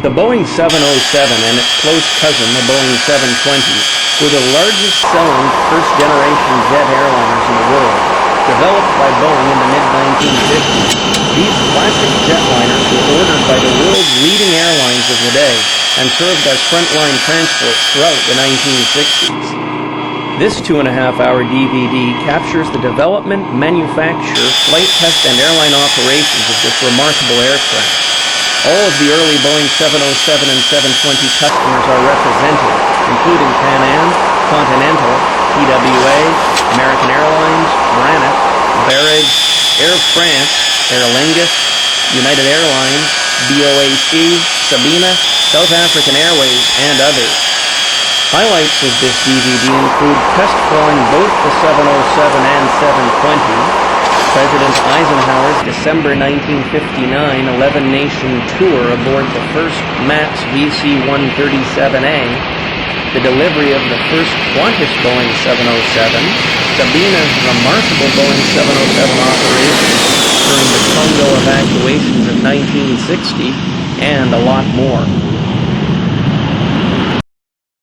The Boeing 707 and its close cousin, the Boeing 720, were the largest selling first-generation jet airliners in the world. Developed by Boeing in the mid-1950s, these classic jetliners were ordered by the world's leading airlines of the day and served as frontline transport throughout the 1960s. This 2.5-hour DVD captures the development, manufacture, flight test, and airline operations of this remarkable aircraft. All of the early Boeing 707 and 720 customers are represented, including Pan Am, Continental, TWA, American Airlines, Granite, Varig, Air France, Aer Lingus, United Airlines, BOAC, Sabena, South African Airways, and others. Highlights of this DVD include test flying both the 707 and 720, President Eisenhower's December 1959 11-nation tour aboard the first MATS VC-137A, the delivery of the first Qantas Boeing 707, Sabena's remarkable Boeing 707 operations during the Congo evacuations of 1960, and a lot more.